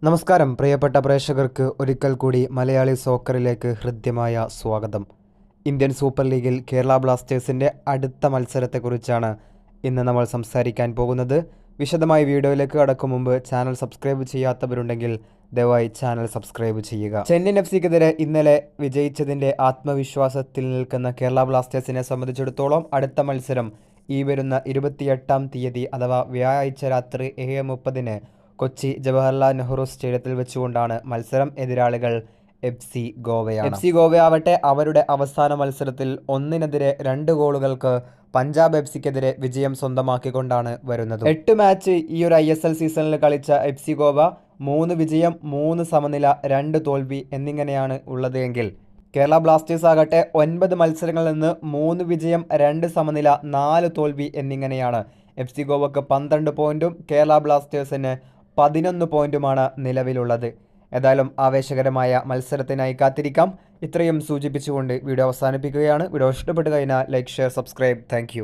നമസ്കാരം പ്രിയപ്പെട്ട പ്രേക്ഷകർക്ക് ഒരിക്കൽ കൂടി മലയാളി സോക്കറിലേക്ക് ഹൃദ്യമായ സ്വാഗതം. ഇന്ത്യൻ സൂപ്പർ ലീഗിൽ കേരള ബ്ലാസ്റ്റേഴ്സിൻ്റെ അടുത്ത മത്സരത്തെക്കുറിച്ചാണ് ഇന്ന് നമ്മൾ സംസാരിക്കാൻ പോകുന്നത്. വിശദമായി വീഡിയോയിലേക്ക് കടക്കും മുമ്പ് ചാനൽ സബ്സ്ക്രൈബ് ചെയ്യാത്തവരുണ്ടെങ്കിൽ ദയവായി ചാനൽ സബ്സ്ക്രൈബ് ചെയ്യുക. ചെന്നൈയിൻ FC-ക്കെതിരെ ഇന്നലെ വിജയിച്ചതിൻ്റെ ആത്മവിശ്വാസത്തിൽ നിൽക്കുന്ന കേരള ബ്ലാസ്റ്റേഴ്സിനെ സംബന്ധിച്ചിടത്തോളം അടുത്ത മത്സരം ഈ വരുന്ന 28-ാം തീയതി അഥവാ വ്യാഴാഴ്ച രാത്രി 7:30 കൊച്ചി ജവഹർലാൽ നെഹ്റു സ്റ്റേഡിയത്തിൽ വെച്ചുകൊണ്ടാണ് മത്സരം. എതിരാളികൾ FC ഗോവയാണ്. FC ഗോവയാവട്ടെ അവരുടെ അവസാന മത്സരത്തിൽ 1-2 ഗോളുകൾക്ക് പഞ്ചാബ് FC-ക്കെതിരെ വിജയം സ്വന്തമാക്കിക്കൊണ്ടാണ് വരുന്നത്. 8 മാച്ച് ഈ ഒരു ISL സീസണിൽ കളിച്ച FC ഗോവ 3 വിജയം 3 സമനില 2 തോൽവി എന്നിങ്ങനെയാണ് ഉള്ളത് എങ്കിൽ കേരള ബ്ലാസ്റ്റേഴ്സ് ആകട്ടെ 9 മത്സരങ്ങളിൽ നിന്ന് 3 വിജയം 2 സമനില 4 തോൽവി എന്നിങ്ങനെയാണ്. FC ഗോവക്ക് 12 പോയിന്റും കേരള ബ്ലാസ്റ്റേഴ്സിന് 11 പോയിന്റുമാണ് നിലവിലുള്ളത്. ഏതായാലും ആവേശകരമായ മത്സരത്തിനായി കാത്തിരിക്കാം. ഇത്രയും സൂചിപ്പിച്ചുകൊണ്ട് വീഡിയോ അവസാനിപ്പിക്കുകയാണ്. വീഡിയോ ഇഷ്ടപ്പെട്ട് കഴിഞ്ഞാൽ ലൈക്ക്, ഷെയർ, സബ്സ്ക്രൈബ്. താങ്ക്